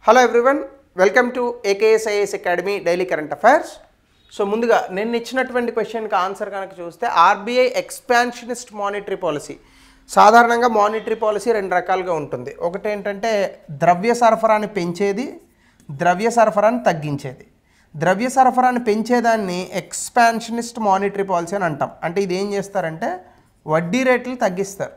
Hello everyone, welcome to ఏకేఎస్ఐఎస్ academy daily current affairs. So ముందుగా నేను ఇచ్చినటువంటి క్వశ్చన్కి ఆన్సర్ కనుక చూస్తే ఆర్బీఐ ఎక్స్పాన్షనిస్ట్ మానిటరీ పాలసీ. సాధారణంగా మానిటరీ పాలసీ రెండు రకాలుగా ఉంటుంది. ఒకటి ఏంటంటే ద్రవ్య సరఫరాని పెంచేది, ద్రవ్య సరఫరాని తగ్గించేది. ద్రవ్య సరఫరాని పెంచేదాన్ని ఎక్స్పాన్షనిస్ట్ మానిటరీ పాలసీ అని అంటాం. అంటే ఇది ఏం చేస్తారంటే వడ్డీ రేట్లు తగ్గిస్తారు.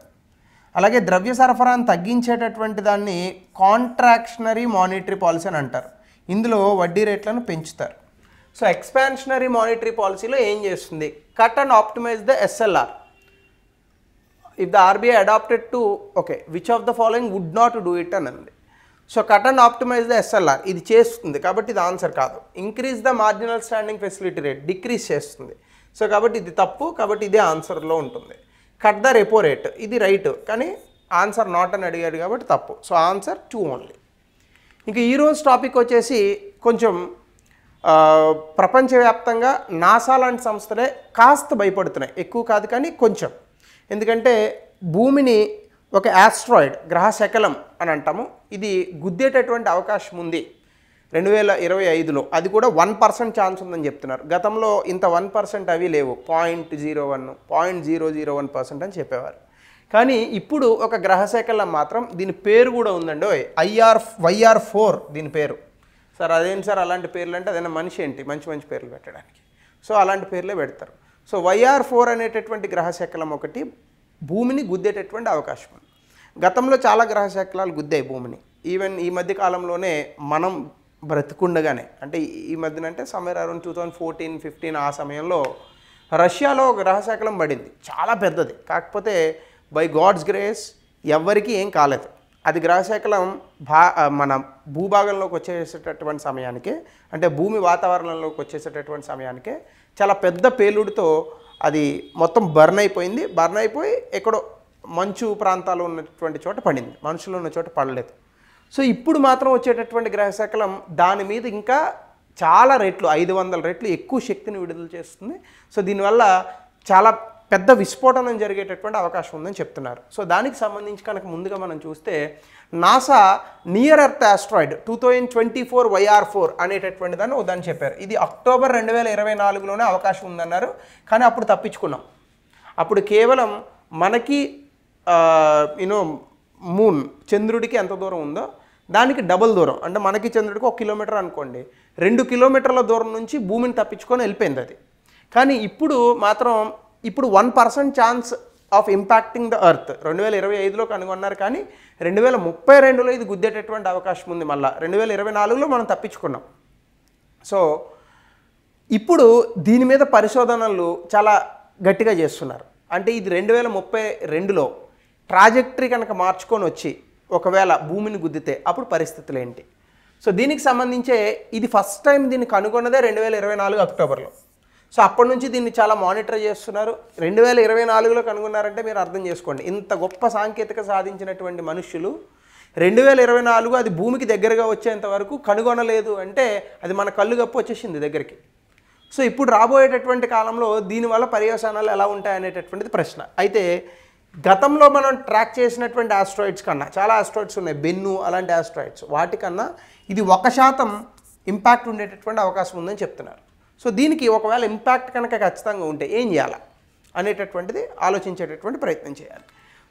అలాగే ద్రవ్య సరఫరాను తగ్గించేటటువంటి దాన్ని కాంట్రాక్షనరీ మానిటరీ పాలసీ అని అంటారు. ఇందులో వడ్డీ రేట్లను పెంచుతారు. సో ఎక్స్పాన్షనరీ మానిటరీ పాలసీలో ఏం చేస్తుంది? Cut and optimise the SLR. If the RBI adapted to which of the following would not do it అని ఉంది. So cut and optimise the SLR ఇది చేస్తుంది కాబట్టి ఇది ఆన్సర్ కాదు. Increase the marginal standing facility rate decrease చేస్తుంది. So కాబట్టి ఇది తప్పు, కాబట్టి ఇదే ఆన్సర్లో ఉంటుంది. కట్ ద రెపో రేట్ ఇది రైట్, కానీ ఆన్సర్ నాట్ అని అడిగాడు కాబట్టి తప్పు. So answer 2 only. ఇంక ఈరోజు టాపిక్ వచ్చేసి కొంచెం ప్రపంచవ్యాప్తంగా నాసా లాంటి సంస్థలే కాస్త భయపడుతున్నాయి, ఎక్కువ కాదు కానీ కొంచెం. ఎందుకంటే భూమిని ఒక యాస్ట్రాయిడ్ గ్రహశకలం అని అంటాము, ఇది గుద్దేటటువంటి అవకాశం ఉంది 2025లో. అది కూడా 1% ఛాన్స్ ఉందని చెప్తున్నారు. గతంలో ఇంత 1% అవి లేవు, 0.01, 0.001% అని చెప్పేవారు. కానీ ఇప్పుడు ఒక గ్రహశకలం మాత్రం, దీని పేరు కూడా ఉందండి, YR4 దీని పేరు. సార్ అదేంటి సార్ అలాంటి పేర్లు అంటే, అదైనా మనిషి ఏంటి మంచి మంచి పేర్లు పెట్టడానికి? సో అలాంటి పేర్లే పెడతారు. సో YR4 అనేటటువంటి గ్రహశకలం ఒకటి భూమిని గుద్దేటటువంటి అవకాశం ఉంది. గతంలో చాలా గ్రహశకలాలు గుద్దాయి భూమిని. ఈవెన్ ఈ మధ్య కాలంలోనే మనం బ్రతికుండగానే, అంటే ఈ మధ్యన అంటే సమ్వేర్ అరౌండ్ 2014-15 ఆ సమయంలో రష్యాలో ఒక గ్రహశకలం పడింది, చాలా పెద్దది. కాకపోతే బై గాడ్స్ గ్రేస్ ఎవ్వరికీ ఏం కాలేదు. అది గ్రహశకలం మన భూభాగంలోకి వచ్చేసేటటువంటి సమయానికే, అంటే భూమి వాతావరణంలోకి వచ్చేసేటటువంటి సమయానికే చాలా పెద్ద పేలుడుతో అది మొత్తం బర్న్ అయిపోయింది. బర్న్ అయిపోయి ఎక్కడో మంచు ప్రాంతాలు ఉన్నటువంటి చోట పడింది, మనుషులు ఉన్న చోట పడలేదు. సో ఇప్పుడు మాత్రం వచ్చేటటువంటి గ్రహశకలం దాని మీద ఇంకా చాలా రెట్లు, 500 రెట్లు ఎక్కువ శక్తిని విడుదల చేస్తుంది. సో దీనివల్ల చాలా పెద్ద విస్ఫోటనం జరిగేటటువంటి అవకాశం ఉందని చెప్తున్నారు. సో దానికి సంబంధించి కనుక ముందుగా మనం చూస్తే, NASA near earth asteroid 2024 YR4 అనేటటువంటి దాన్ని చెప్పారు. ఇది అక్టోబర్ 2024లోనే అవకాశం ఉందన్నారు, కానీ అప్పుడు తప్పించుకున్నాం. అప్పుడు కేవలం మనకి మూన్ చంద్రుడికి ఎంత దూరం ఉందో దానికి డబుల్ దూరం, అంటే మనకి చంద్రుడికి 1 కిలోమీటర్ అనుకోండి, 2 కిలోమీటర్ల దూరం నుంచి భూమిని తప్పించుకొని వెళ్ళిపోయింది అది. కానీ ఇప్పుడు మాత్రం 1% chance of impacting the earth 2025లో కనుగొన్నారు, కానీ 2032లో ఇది గుద్దేటటువంటి అవకాశం ఉంది. మళ్ళీ 2024లో మనం తప్పించుకున్నాం. సో ఇప్పుడు దీని మీద పరిశోధనలు చాలా గట్టిగా చేస్తున్నారు. అంటే ఇది 2032లో ట్రాజెక్టరీ కనుక మార్చుకొని వచ్చి ఒకవేళ భూమిని గుద్దితే అప్పుడు పరిస్థితులు ఏంటి? సో దీనికి సంబంధించే ఇది ఫస్ట్ టైం దీన్ని కనుగొన్నదే 2024 అక్టోబర్లో. సో అప్పటి నుంచి దీన్ని చాలా మానిటర్ చేస్తున్నారు. 2024లో కనుగొన్నారంటే మీరు అర్థం చేసుకోండి, ఇంత గొప్ప సాంకేతిక సాధించినటువంటి మనుష్యులు 2024 అది భూమికి దగ్గరగా వచ్చేంత వరకు కనుగొనలేదు అంటే అది మన కళ్ళు గప్పు వచ్చేసింది దగ్గరికి. సో ఇప్పుడు రాబోయేటటువంటి కాలంలో దీనివల్ల పర్యవసానాలు ఎలా ఉంటాయనేటటువంటిది ప్రశ్న. అయితే గతంలో మనం ట్రాక్ చేసినటువంటి ఆస్ట్రాయిడ్స్ కన్నా, చాలా ఆస్ట్రాయిడ్స్ ఉన్నాయి, బెన్ను అలాంటి ఆస్ట్రాయిడ్స్, వాటికన్నా ఇది 1% ఇంపాక్ట్ ఉండేటటువంటి అవకాశం ఉందని చెప్తున్నారు. సో దీనికి ఒకవేళ ఇంపాక్ట్ కనుక ఖచ్చితంగా ఉంటే ఏం చేయాలా అనేటటువంటిది ఆలోచించేటటువంటి ప్రయత్నం చేయాలి.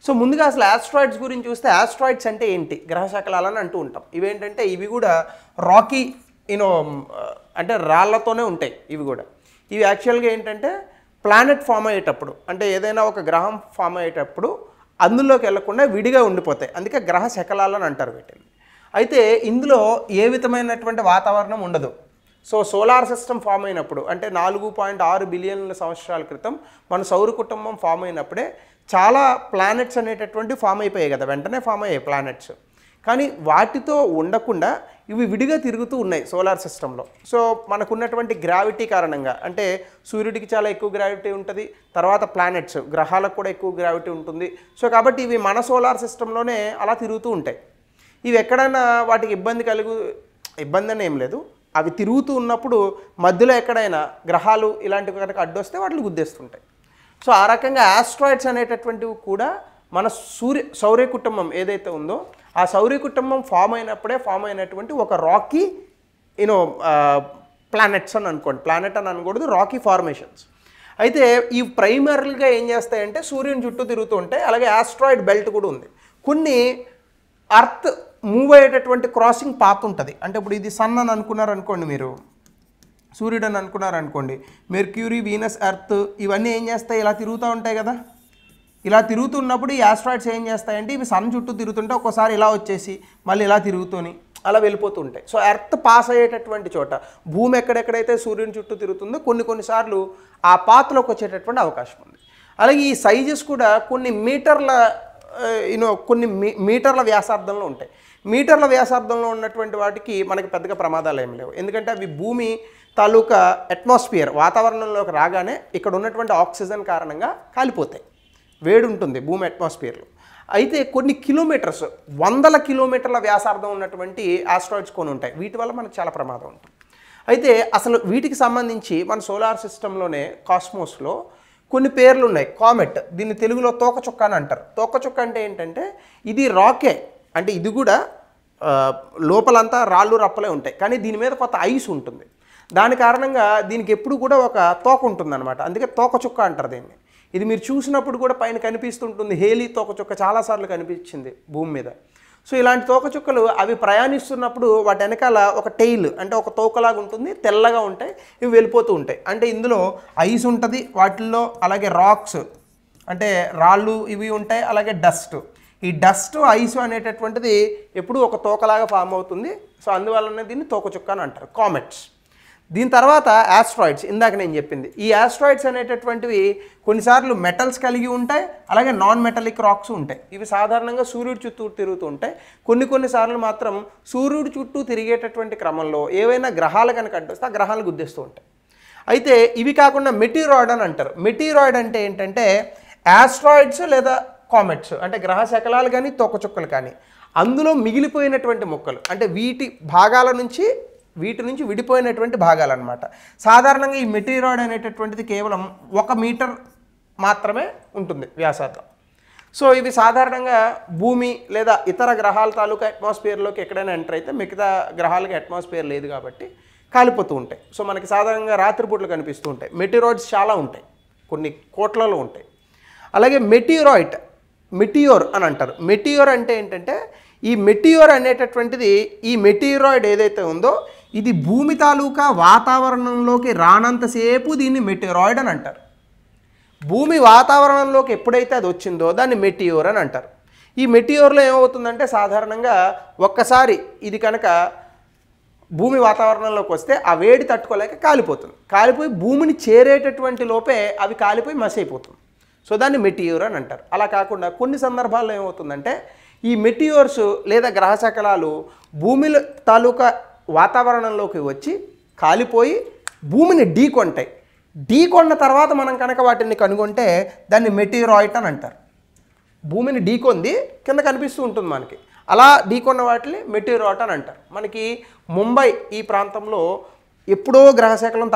సో ముందుగా అసలు ఆస్ట్రాయిడ్స్ గురించి చూస్తే, ఆస్ట్రాయిడ్స్ అంటే ఏంటి? గ్రహశకలాలని అంటూ ఉంటాం. ఇవేంటంటే ఇవి కూడా రాకీ అంటే రాళ్లతోనే ఉంటాయి. ఇవి యాక్చువల్గా ఏంటంటే ప్లానెట్ ఫామ్ అయ్యేటప్పుడు, అంటే ఏదైనా ఒక గ్రహం ఫామ్ అయ్యేటప్పుడు అందులోకి వెళ్లకుండా విడిగా ఉండిపోతాయి, అందుకే గ్రహ శకలాలని అంటారు వీటిని. అయితే ఇందులో ఏ విధమైనటువంటి వాతావరణం ఉండదు. సో సోలార్ సిస్టమ్ ఫామ్ అయినప్పుడు, అంటే 4.6 బిలియన్ల సంవత్సరాల క్రితం మన సౌర కుటుంబం ఫామ్ అయినప్పుడే చాలా ప్లానెట్స్ అనేటటువంటి ఫామ్ అయిపోయాయి కదా, వెంటనే ఫామ్ అయ్యాయి ప్లానెట్స్. కానీ వాటితో ఉండకుండా ఇవి విడిగా తిరుగుతూ ఉన్నాయి సోలార్ సిస్టంలో. సో మనకున్నటువంటి గ్రావిటీ కారణంగా, అంటే సూర్యుడికి చాలా ఎక్కువ గ్రావిటీ ఉంటుంది, తర్వాత ప్లానెట్స్ గ్రహాలకు కూడా ఎక్కువ గ్రావిటీ ఉంటుంది. సో కాబట్టి ఇవి మన సోలార్ సిస్టంలోనే అలా తిరుగుతూ ఉంటాయి. ఇవి ఎక్కడైనా వాటికి ఇబ్బంది అని ఏం లేదు, అవి తిరుగుతూ ఉన్నప్పుడు మధ్యలో ఎక్కడైనా గ్రహాలు ఇలాంటివి కనుక అడ్డొస్తే వాటిని గుద్దేస్తుంటాయి. సో ఆ రకంగా ఆస్ట్రాయిడ్స్ అనేటటువంటివి కూడా మన సౌర కుటుంబం ఏదైతే ఉందో ఆ సౌర కుటుంబం ఫామ్ అయినటువంటి ఒక రాకీ ప్లానెట్స్ అని అనుకోండి, ప్లానెట్ అని అనకూడదు, రాకీ ఫార్మేషన్స్. అయితే ఈ ప్రైమరీగా ఏం చేస్తాయంటే సూర్యుని చుట్టూ తిరుగుతూ ఉంటాయి. అలాగే ఆస్ట్రాయిడ్ బెల్ట్ కూడా ఉంది. కొన్ని అర్త్ మూవ్ అయ్యేటటువంటి క్రాసింగ్ పాత్ ఉంటుంది. అంటే ఇప్పుడు ఇది సన్ అని అనుకున్నారనుకోండి, మీరు సూర్యుడు అని అనుకున్నారనుకోండి, మెర్క్యూరీ, వీనస్, ఎర్త్ ఇవన్నీ ఏం చేస్తాయి, ఇలా తిరుగుతూ ఉంటాయి కదా. ఇలా తిరుగుతున్నప్పుడు ఈ ఆస్ట్రాయిడ్స్ ఏం చేస్తాయంటే ఇవి సన్ చుట్టూ తిరుగుతుంటే ఒక్కోసారి ఇలా వచ్చేసి మళ్ళీ ఇలా తిరుగుతూని అలా వెళ్ళిపోతూ ఉంటాయి. సో ఎర్త్ పాస్ అయ్యేటటువంటి చోట భూమి ఎక్కడెక్కడైతే సూర్యుని చుట్టూ తిరుగుతుందో కొన్నిసార్లు ఆ పాత్లోకి వచ్చేటటువంటి అవకాశం ఉంది. అలాగే ఈ సైజెస్ కూడా కొన్ని మీటర్ల వ్యాసార్థంలో ఉంటాయి. మీటర్ల వ్యాసార్థంలో ఉన్నటువంటి వాటికి మనకి పెద్దగా ప్రమాదాలు ఏమి లేవు. ఎందుకంటే అవి భూమి తాలూకా అట్మాస్ఫియర్ వాతావరణంలోకి రాగానే ఇక్కడ ఉన్నటువంటి ఆక్సిజన్ కారణంగా కాలిపోతాయి. వేడి ఉంటుంది భూమి అట్మాస్ఫియర్లో. అయితే కొన్ని కిలోమీటర్స్, 100 కిలోమీటర్ల వ్యాసార్థం ఉన్నటువంటి ఆస్ట్రాయిడ్స్ కొన్ని ఉంటాయి. వీటి వల్ల మనకు చాలా ప్రమాదం ఉంటుంది. అయితే అసలు వీటికి సంబంధించి మన సోలార్ సిస్టంలోనే కాస్మోస్లో కొన్ని పేర్లు ఉన్నాయి. కామెట్, దీన్ని తెలుగులో తోకచుక్క అని అంటారు. తోకచుక్క అంటే ఏంటంటే ఇది రాకే, అంటే ఇది కూడా లోపలంతా రాళ్ళు రప్పలే ఉంటాయి, కానీ దీని మీద కొంత ఐస్ ఉంటుంది. దాని కారణంగా దీనికి ఎప్పుడు కూడా ఒక తోక ఉంటుందన్నమాట. అందుకే తోకచుక్క అంటారు దీన్ని. ఇది మీరు చూసినప్పుడు కూడా పైన కనిపిస్తుంటుంది. హేలీ తోకచుక్క చాలాసార్లు కనిపించింది భూమి మీద. సో ఇలాంటి తోకచుక్కలు అవి ప్రయాణిస్తున్నప్పుడు వాటి వెనకాల ఒక టెయిల్, అంటే ఒక తోకలాగా ఉంటుంది, తెల్లగా ఉంటాయి, ఇవి వెళ్ళిపోతూ ఉంటాయి. అంటే ఇందులో ఐస్ ఉంటుంది వాటిల్లో, అలాగే రాక్స్ అంటే రాళ్ళు ఇవి ఉంటాయి, అలాగే డస్ట్. ఈ డస్ట్ ఐస్ అనేటటువంటిది ఎప్పుడు ఒక తోకలాగా ఫామ్ అవుతుంది. సో అందువల్లనే దీన్ని తోకచుక్క అని అంటారు, కామెట్స్. దీని తర్వాత ఆస్ట్రాయిడ్స్, ఇందాక నేను చెప్పింది. ఈ ఆస్ట్రాయిడ్స్ అనేటటువంటివి కొన్నిసార్లు మెటల్స్ కలిగి ఉంటాయి, అలాగే నాన్ మెటలిక్ రాక్స్ ఉంటాయి. ఇవి సాధారణంగా సూర్యుడి చుట్టూ తిరుగుతూ ఉంటాయి. కొన్నిసార్లు మాత్రం సూర్యుడి చుట్టూ తిరిగేటటువంటి క్రమంలో ఏవైనా గ్రహాలు కనుక అడ్డొస్తే ఆ గ్రహాలు గుద్దేస్తూ ఉంటాయి. అయితే ఇవి కాకుండా మెటీరాయిడ్ అని అంటారు. మెటీరాయిడ్ అంటే ఏంటంటే ఆస్ట్రాయిడ్స్ లేదా కామెట్స్, అంటే గ్రహ శకలాలు కానీ తోకచుక్కలు కానీ అందులో మిగిలిపోయినటువంటి ముక్కలు, అంటే వీటి నుంచి విడిపోయినటువంటి భాగాలన్నమాట. సాధారణంగా ఈ మెటీరాయిడ్ అనేటటువంటిది కేవలం 1 మీటర్ మాత్రమే ఉంటుంది వ్యాసార్థం. సో ఇవి సాధారణంగా భూమి లేదా ఇతర గ్రహాల తాలూకా అట్మాస్ఫియర్లోకి ఎక్కడైనా ఎంటర్ అయితే మిగతా గ్రహాలకి అట్మాస్ఫియర్ లేదు కాబట్టి కాలిపోతూ ఉంటాయి. సో మనకి సాధారణంగా రాత్రిపూట్లు కనిపిస్తూ ఉంటాయి. మెటీరాయిడ్స్ చాలా ఉంటాయి, కొన్ని కోట్లలో ఉంటాయి. అలాగే మెటియోర్ అని అంటారు. మెటియోర్ అంటే ఏంటంటే ఈ మెటియోర్ అనేటటువంటిది, ఈ మెటీరాయిడ్ ఏదైతే ఉందో ఇది భూమి తాలూకా వాతావరణంలోకి రానంతసేపు దీన్ని మెటీరాయిడ్ అని అంటారు. భూమి వాతావరణంలోకి ఎప్పుడైతే అది వచ్చిందో దాన్ని మెటియోర్ అని అంటారు. ఈ మెటియోర్లో ఏమవుతుందంటే సాధారణంగా ఒక్కసారి ఇది కనుక భూమి వాతావరణంలోకి వస్తే ఆ వేడి తట్టుకోలేక కాలిపోయి భూమిని చేరేటటువంటి లోపే అవి కాలిపోయి మసి అయిపోతుంది. సో దాన్ని మెటియోర్ అని అంటారు. అలా కాకుండా కొన్ని సందర్భాల్లో ఏమవుతుందంటే ఈ మెటియోర్స్ లేదా గ్రహ శకలాలు భూమిలో తాలూకా వాతావరణంలోకి వచ్చి కాలిపోయి భూమిని ఢీకొన్న తర్వాత మనం కనుక వాటిని కనుగొంటే దాన్ని మెటీరాయిడ్ అని అంటారు. భూమిని ఢీకొంది కింద కనిపిస్తూ ఉంటుంది మనకి, అలా ఢీకొన్న వాటిని మెటీరాయిడ్ అని అంటారు. మనకి ముంబై ఈ ప్రాంతంలో ఎప్పుడో గ్రహశకలం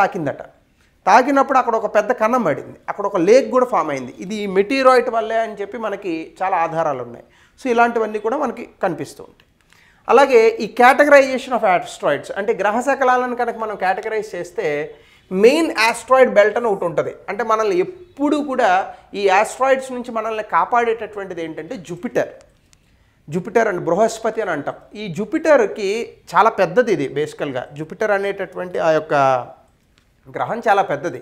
తాకినప్పుడు అక్కడ ఒక పెద్ద కన్నం పడింది, అక్కడ ఒక లేక్ కూడా ఫామ్ అయింది. ఇది మెటీరాయిడ్ వల్లే అని చెప్పి మనకి చాలా ఆధారాలు ఉన్నాయి. సో ఇలాంటివన్నీ కూడా మనకి కనిపిస్తూ ఉంటాయి. అలాగే ఈ కేటగరైజేషన్ ఆఫ్ ఆస్ట్రాయిడ్స్, అంటే గ్రహ శకలాలను కనుక మనం కేటగరైజ్ చేస్తే మెయిన్ ఆస్ట్రాయిడ్ బెల్ట్ అని ఒకటి ఉంటుంది. అంటే మనల్ని ఎప్పుడు కూడా ఈ ఆస్ట్రాయిడ్స్ నుంచి మనల్ని కాపాడేటటువంటిది ఏంటంటే జూపిటర్ అండ్ బృహస్పతి అని అంటాం. ఈ జూపిటర్కి చాలా పెద్దది, ఇది బేసికల్గా జూపిటర్ అనేటటువంటి ఆ యొక్క గ్రహం చాలా పెద్దది.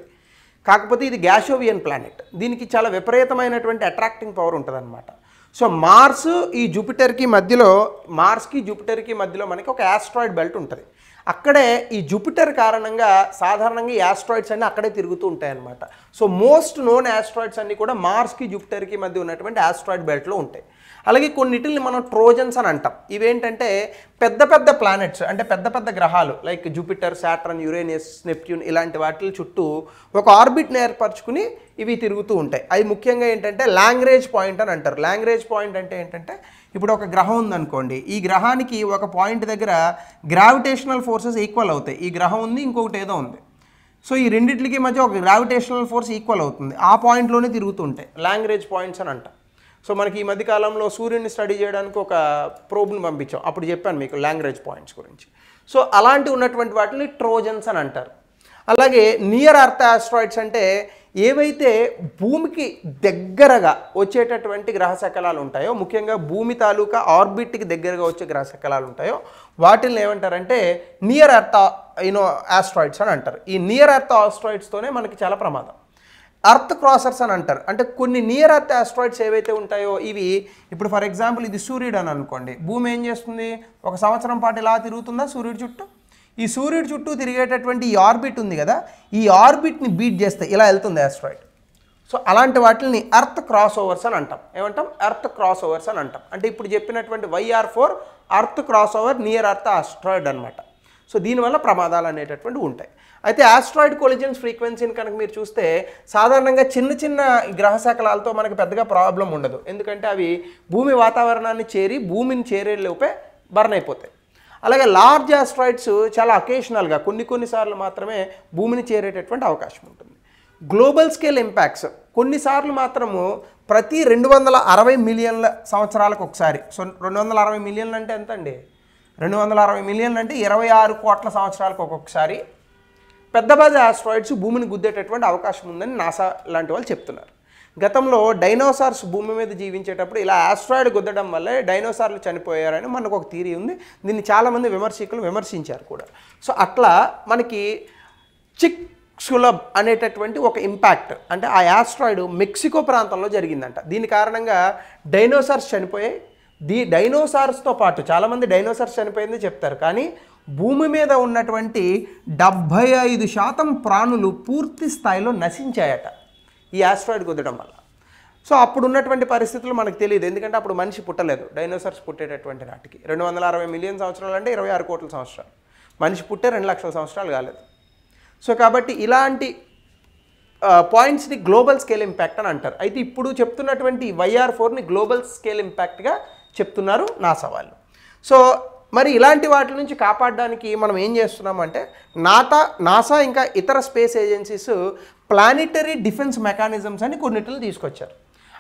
కాకపోతే ఇది గ్యాసోవియన్ ప్లానెట్, దీనికి చాలా విపరీతమైనటువంటి అట్రాక్టింగ్ పవర్ ఉంటుంది అనమాట. సో మార్స్కి జూపిటర్కి మధ్యలో మనకి ఒక ఆస్ట్రాయిడ్ బెల్ట్ ఉంటుంది. అక్కడే ఈ జూపిటర్ కారణంగా సాధారణంగా ఈ ఆస్ట్రాయిడ్స్ అన్నీ అక్కడే తిరుగుతూ ఉంటాయి అన్నమాట. సో మోస్ట్ నోన్ ఆస్ట్రాయిడ్స్ అన్నీ కూడా మార్స్కి జూపిటర్కి మధ్య ఉన్నటువంటి ఆస్ట్రాయిడ్ బెల్ట్లో ఉంటాయి. అలాగే కొన్నిటిని మనం ట్రోజన్స్ అని అంటాం. ఇవేంటంటే పెద్ద ప్లానెట్స్, అంటే పెద్ద గ్రహాలు like Jupiter, Saturn, Uranus, Neptune ఇలాంటి వాటి చుట్టూ ఒక ఆర్బిట్ని ఏర్పరచుకుని ఇవి తిరుగుతూ ఉంటాయి. అవి ముఖ్యంగా ఏంటంటే లాంగ్రేజ్ పాయింట్ అని అంటారు. లాంగ్రేజ్ పాయింట్ అంటే ఏంటంటే ఇప్పుడు ఒక గ్రహం ఉందనుకోండి, ఈ గ్రహానికి ఒక పాయింట్ దగ్గర గ్రావిటేషనల్ ఫోర్సెస్ ఈక్వల్ అవుతాయి. ఈ గ్రహం ఉంది, ఇంకొకటి ఏదో ఉంది. సో ఈ రెండింటికి మధ్య ఒక గ్రావిటేషనల్ ఫోర్స్ ఈక్వల్ అవుతుంది, ఆ పాయింట్లోనే తిరుగుతూ ఉంటాయి. లాంగ్రేజ్ పాయింట్స్ అని అంటాం. సో మనకి ఈ మధ్య కాలంలో సూర్యుడిని స్టడీ చేయడానికి ఒక ప్రోబ్ని పంపించాం, అప్పుడు చెప్పాను మీకు లాంగ్రేజ్ పాయింట్స్ గురించి. సో అలాంటి ఉన్నటువంటి వాటిని ట్రోజన్స్ అని అంటారు. అలాగే నియర్ అర్త్ ఆస్ట్రాయిడ్స్ అంటే ఏవైతే భూమికి దగ్గరగా వచ్చేటటువంటి గ్రహ శకలాలు ఉంటాయో, ముఖ్యంగా భూమి తాలూకా ఆర్బిట్కి దగ్గరగా వచ్చే గ్రహ శకలాలు ఉంటాయో వాటిని ఏమంటారంటే నియర్ అర్త్ ఆస్ట్రాయిడ్స్ అని అంటారు. ఈ నియర్ అర్త్ ఆస్ట్రాయిడ్స్తోనే మనకి చాలా ప్రమాదం. అర్త్ క్రాసర్స్ అని అంటారు. అంటే కొన్ని నియర్ అర్త్ ఆస్ట్రాయిడ్స్ ఏవైతే ఉంటాయో ఇవి, ఇప్పుడు ఫర్ ఎగ్జాంపుల్ ఇది సూర్యుడు అని అనుకోండి. భూమి ఏం చేస్తుంది, ఒక సంవత్సరం పాటు ఇలా తిరుగుతుందా సూర్యుడి చుట్టూ? ఈ సూర్యుడి చుట్టూ తిరిగేటటువంటి ఈ ఆర్బిట్ ఉంది కదా, ఈ ఆర్బిట్ని బీట్ చేస్తే ఇలా వెళ్తుంది ఆస్ట్రాయిడ్. సో అలాంటి వాటిని అర్త్ క్రాస్ ఓవర్స్ అని అంటాం. ఏమంటాం? అర్త్ క్రాస్ ఓవర్స్ అని అంటాం. అంటే ఇప్పుడు చెప్పినటువంటి YR4 earth cross over near earth asteroid అనమాట. సో దీనివల్ల ప్రమాదాలు అనేటటువంటి ఉంటాయి. అయితే ఆస్ట్రాయిడ్ కొలిజన్స్ ఫ్రీక్వెన్సీని కనుక మీరు చూస్తే సాధారణంగా చిన్న చిన్న గ్రహ శకలాలతో మనకి పెద్దగా ప్రాబ్లం ఉండదు, ఎందుకంటే అవి భూమి వాతావరణాన్ని చేరి భూమిని చేరేలోపే బర్న్ అయిపోతాయి. అలాగే లార్జ్ ఆస్ట్రాయిడ్స్ చాలా అకేషనల్గా కొన్నిసార్లు మాత్రమే భూమిని చేరేటటువంటి అవకాశం ఉంటుంది. గ్లోబల్ స్కేల్ ఇంపాక్ట్స్ కొన్నిసార్లు మాత్రము ప్రతి 260 మిలియన్ల సంవత్సరాలకు ఒకసారి. సో 260 మిలియన్లు అంటే ఎంత అండి? 260 మిలియన్లు అంటే 26 కోట్ల సంవత్సరాలకు ఒక్కొక్కసారి పెద్ద పెద్ద ఆస్ట్రాయిడ్స్ భూమిని గుద్దేటటువంటి అవకాశం ఉందని నాసా లాంటి వాళ్ళు చెప్తున్నారు. గతంలో డైనోసార్స్ భూమి మీద జీవించేటప్పుడు ఇలా ఆస్ట్రాయిడ్ గుద్దడం వల్లే డైనోసార్లు చనిపోయారని మనకు ఒక థియరీ ఉంది. దీన్ని చాలామంది విమర్శకులు విమర్శించారు కూడా. సో అట్లా మనకి చిక్స్కులబ్ అనేటటువంటి ఒక ఇంపాక్ట్, అంటే ఆ ఆస్ట్రాయిడ్ మెక్సికో ప్రాంతంలో జరిగిందంట. దీని కారణంగా డైనోసార్స్ చనిపోయాయి. డైనోసార్స్తో పాటు చాలామంది డైనోసార్స్ చనిపోయింది చెప్తారు, కానీ భూమి మీద ఉన్నటువంటి 75% ప్రాణులు పూర్తి స్థాయిలో నశించాయట ఈ ఆస్ట్రాయిడ్ కుదరడం వల్ల. సో అప్పుడు ఉన్నటువంటి పరిస్థితులు మనకు తెలియదు, ఎందుకంటే అప్పుడు మనిషి పుట్టలేదు. డైనోసార్స్ పుట్టేటటువంటి నాటికి 260 మిలియన్ సంవత్సరాలు అంటే 26 కోట్ల సంవత్సరాలు. మనిషి పుట్టే 2 లక్షల సంవత్సరాలు కాలేదు. సో కాబట్టి ఇలాంటి పాయింట్స్ని గ్లోబల్ స్కేల్ ఇంపాక్ట్ అని అంటారు. అయితే ఇప్పుడు చెప్తున్నటువంటి YR4ని గ్లోబల్ స్కేల్ ఇంపాక్ట్గా చెప్తున్నారు నాసా వాళ్ళు. సో మరి ఇలాంటి వాటి నుంచి కాపాడడానికి మనం ఏం చేస్తున్నామంటే నాసా ఇంకా ఇతర space agencies planetary defence mechanisms అని కొన్నిటిని తీసుకొచ్చారు.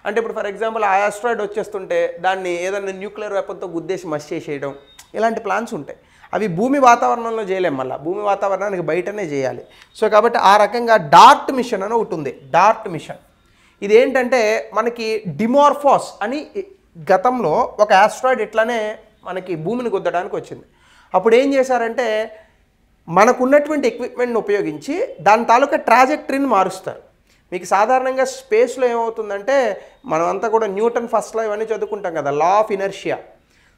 అంటే ఇప్పుడు ఫర్ ఎగ్జాంపుల్ ఆ ఆస్ట్రాయిడ్ వచ్చేస్తుంటే దాన్ని ఏదైనా న్యూక్లియర్ వెపన్తో గుద్దేసి మస్ట్ చేసేయడం, ఇలాంటి ప్లాన్స్ ఉంటాయి. అవి భూమి వాతావరణంలో చేయలేం, మళ్ళీ భూమి వాతావరణానికి బయటనే చేయాలి. సో కాబట్టి ఆ రకంగా డార్ట్ మిషన్ అని ఒకటి ఉంది. డార్ట్ మిషన్ ఇది ఏంటంటే మనకి డిమోర్ఫోస్ అని గతంలో ఒక ఆస్ట్రాయిడ్ ఇట్లానే మనకి భూమిని గుద్దడానికి వచ్చింది. అప్పుడు ఏం చేశారంటే మనకున్నటువంటి ఎక్విప్మెంట్ని ఉపయోగించి దాని తాలూకా ట్రాజెక్టరీని మారుస్తారు. మీకు సాధారణంగా స్పేస్లో ఏమవుతుందంటే మనమంతా కూడా న్యూటన్ ఫస్ట్లో ఇవన్నీ చదువుకుంటాం కదా, law of inertia.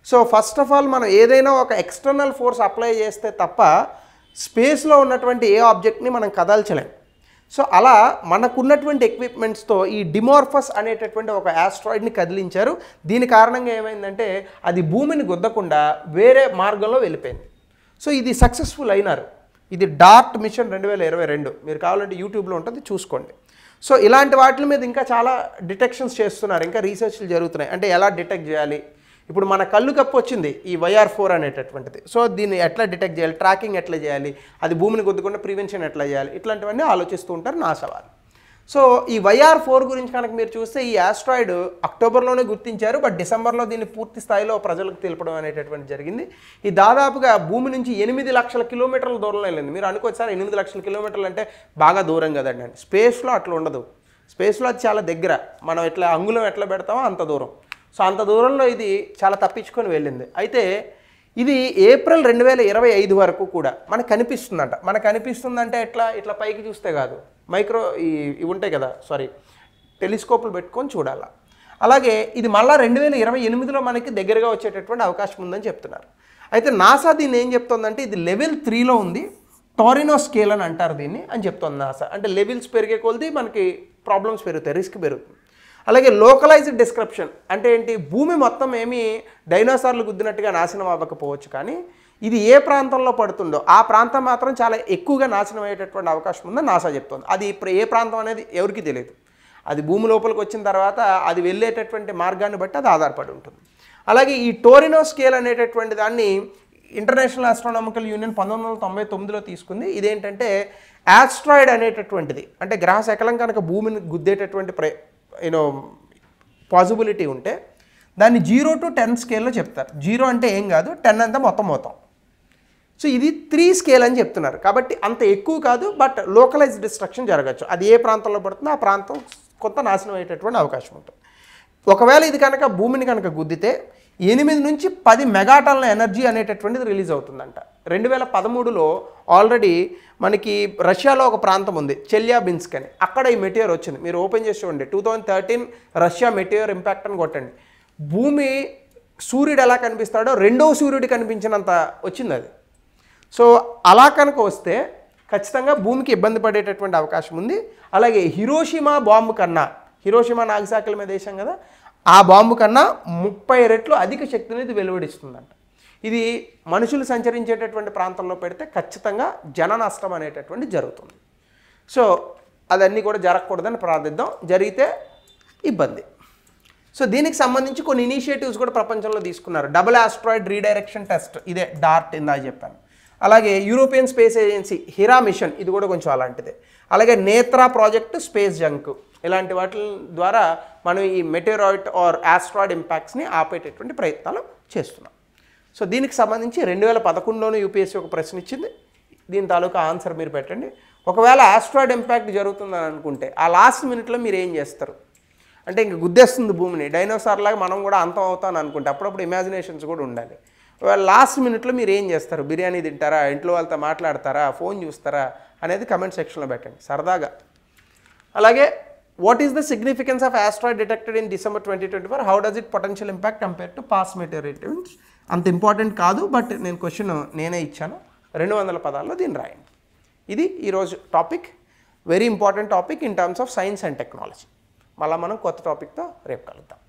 So first of all మనం ఏదైనా ఒక ఎక్స్టర్నల్ ఫోర్స్ అప్లై చేస్తే తప్ప స్పేస్లో ఉన్నటువంటి ఏ ఆబ్జెక్ట్ని మనం కదల్చలేం. సో అలా మనకున్నటువంటి ఎక్విప్మెంట్స్తో ఈ డిమోర్ఫస్ అనేటటువంటి ఒక ఆస్ట్రాయిడ్ని కదిలించారు. దీని కారణంగా ఏమైందంటే అది భూమిని గుద్దకుండా వేరే మార్గంలో వెళ్ళిపోయింది. సో ఇది సక్సెస్ఫుల్ అయినారు. ఇది డార్ట్ మిషన్ 2022, మీరు కావాలంటే యూట్యూబ్లో ఉంటుంది, చూసుకోండి. సో ఇలాంటి వాటి మీద ఇంకా చాలా డిటెక్షన్స్ చేస్తున్నారు, ఇంకా రీసెర్చ్లు జరుగుతున్నాయి. అంటే ఎలా డిటెక్ట్ చేయాలి, ఇప్పుడు మన కళ్ళు కప్పు వచ్చింది ఈ YR4 అనేటటువంటిది. సో దీన్ని ఎట్లా డిటెక్ట్ చేయాలి, ట్రాకింగ్ ఎట్లా చేయాలి, అది భూమిని గుద్దకుండా ప్రివెన్షన్ ఎట్లా చేయాలి, ఇట్లాంటివన్నీ ఆలోచిస్తూ ఉంటారు నాసా వాళ్ళు. సో ఈ YR4 గురించి కనుక మీరు చూస్తే ఈ ఆస్ట్రాయిడ్ అక్టోబర్లోనే గుర్తించారు, బట్ డిసెంబర్లో దీన్ని పూర్తి స్థాయిలో ప్రజలకు తెలపడం అనేటటువంటి జరిగింది. ఈ దాదాపుగా భూమి నుంచి 8 లక్షల కిలోమీటర్ల దూరంలో వెళ్ళింది. మీరు అనుకోవచ్చు సార్ 8 లక్షల కిలోమీటర్లు అంటే బాగా దూరం కదండి అని. స్పేస్లో అట్లా ఉండదు. స్పేస్లో అది చాలా దగ్గర, మనం ఎట్లా అంగుళం ఎట్లా పెడతామో అంత దూరం. సో అంత దూరంలో ఇది చాలా తప్పించుకొని వెళ్ళింది. అయితే ఇది ఏప్రిల్ 2025 వరకు కూడా మనకు కనిపిస్తుందంట. మనకు కనిపిస్తుందంటే ఇట్లా పైకి చూస్తే కాదు, ఇవి ఉంటాయి కదా, టెలిస్కోప్లు పెట్టుకొని చూడాలి. అలాగే ఇది మళ్ళీ 2028లో మనకి దగ్గరగా వచ్చేటటువంటి అవకాశం ఉందని చెప్తున్నారు. అయితే నాసా దీన్ని ఏం చెప్తుందంటే ఇది లెవెల్ 3లో ఉంది, టోరినో స్కేల్ అని అంటారు దీన్ని అని చెప్తుంది నాసా. అంటే లెవెల్స్ పెరిగే కొలది మనకి ప్రాబ్లమ్స్ పెరుగుతాయి, రిస్క్ పెరుగుతుంది. అలాగే లోకలైజ్డ్ డిస్క్రిప్షన్ అంటే ఏంటి, భూమి మొత్తం ఏమీ డైనోసార్లు గుద్దినట్టుగా నాశనం అవ్వకపోవచ్చు, కానీ ఇది ఏ ప్రాంతంలో పడుతుందో ఆ ప్రాంతం మాత్రం చాలా ఎక్కువగా నాశనం అయ్యేటటువంటి అవకాశం ఉందని నాసా చెప్తుంది. అది ఇప్పుడు ఏ ప్రాంతం అనేది ఎవరికి తెలియదు. అది భూమి లోపలికి వచ్చిన తర్వాత అది వెళ్ళేటటువంటి మార్గాన్ని బట్టి అది ఆధారపడి ఉంటుంది. అలాగే ఈ టోరినో స్కేల్ అనేటటువంటి దాన్ని ఇంటర్నేషనల్ ఆస్ట్రానామికల్ యూనియన్ 1999లో తీసుకుంది. ఇదేంటంటే ఆస్ట్రాయిడ్ అనేటటువంటిది, అంటే గ్రహ శకలం కనుక భూమిని గుద్దేటటువంటి పాసిబిలిటీ ఉంటే దాన్ని 0 to 10 స్కేల్లో చెప్తారు. 0 అంటే ఏం కాదు, 10 అంతా మొత్తం. సో ఇది 3 స్కేల్ అని చెప్తున్నారు. కాబట్టి అంత ఎక్కువ కాదు, బట్ లోకలైజ్డ్ డిస్ట్రక్షన్ జరగచ్చు. అది ఏ ప్రాంతంలో పడుతుందో ఆ ప్రాంతం కొంత నాశనం అయ్యేటటువంటి అవకాశం ఉంటుంది. ఒకవేళ ఇది కనుక భూమిని కనుక గుద్దితే 8 నుంచి 10 మెగాటన్ల ఎనర్జీ అనేటటువంటిది రిలీజ్ అవుతుందంట. 2013లో ఆల్రెడీ మనకి రష్యాలో ఒక ప్రాంతం ఉంది, చెల్యాబిన్స్క్ అని. అక్కడ ఈ మెటీరియర్ వచ్చింది. మీరు ఓపెన్ చేసి చూడండి, 2013 రష్యా మెటీరియర్ ఇంపాక్ట్ అని కొట్టండి. భూమి సూర్యుడు ఎలా కనిపిస్తాడో రెండవ సూర్యుడు కనిపించినంత వచ్చింది అది. సో అలా కనుక వస్తే ఖచ్చితంగా భూమికి ఇబ్బంది పడేటటువంటి అవకాశం ఉంది. అలాగే హిరోషిమా బాంబు కన్నా, హిరోషిమా నాగసాకిల మీద దేశం కదా, ఆ బాంబు కన్నా 30 రెట్లు అధిక శక్తిని ఇది వెలువడిస్తుందంట. ఇది మనుషులు సంచరించేటటువంటి ప్రాంతంలో పెడితే ఖచ్చితంగా జన నష్టం అనేటటువంటి జరుగుతుంది. సో అదన్నీ కూడా జరగకూడదని ప్రార్థిద్దాం, జరిగితే ఇబ్బంది. సో దీనికి సంబంధించి కొన్ని ఇనిషియేటివ్స్ కూడా ప్రపంచంలో తీసుకున్నారు. డబుల్ ఆస్ట్రాయిడ్ రీడైరెక్షన్ టెస్ట్, ఇదే డార్ట్ ఇందా చెప్పాను. అలాగే యూరోపియన్ స్పేస్ ఏజెన్సీ హిరా మిషన్, ఇది కూడా కొంచెం అలాంటిదే. అలాగే నేత్రా ప్రాజెక్టు, స్పేస్ జంక్, ఇలాంటి వాటి ద్వారా మనం ఈ మెటీరాయిడ్ ఆర్ ఆస్ట్రాయిడ్ ఇంపాక్ట్స్ని ఆపేటటువంటి ప్రయత్నాలు చేస్తున్నాం. సో దీనికి సంబంధించి 2011లోనే యూపీఎస్సీ ఒక ప్రశ్న ఇచ్చింది. దీని తాలూకా ఆన్సర్ మీరు పెట్టండి. ఒకవేళ ఆస్ట్రాయిడ్ ఇంపాక్ట్ జరుగుతుందని అనుకుంటే ఆ లాస్ట్ మినిట్లో మీరు ఏం చేస్తారు? అంటే ఇంక గుద్దేస్తుంది భూమిని, డైనోసార్ లాగా మనం కూడా అంతం అవుతాను అనుకుంటే అప్పుడప్పుడు ఇమాజినేషన్స్ కూడా ఉండాలి. లాస్ట్ మినిట్లో మీరు ఏం చేస్తారు? బిర్యానీ తింటారా, ఇంట్లో వాళ్ళతో మాట్లాడతారా, ఫోన్ చూస్తారా అనేది కమెంట్ సెక్షన్లో పెట్టండి సరదాగా. అలాగే what is the significance of asteroid detected in December 2024, how does it potential impact compare to past materials? అంత ఇంపార్టెంట్ కాదు, బట్ నేను క్వశ్చన్ నేనే ఇచ్చాను. 200 పదాల్లో దీన్ని రాయండి. ఇది ఈరోజు topic, very important topic in terms of science and technology. మళ్ళీ మనం కొత్త టాపిక్తో రేపు కలుద్దాం.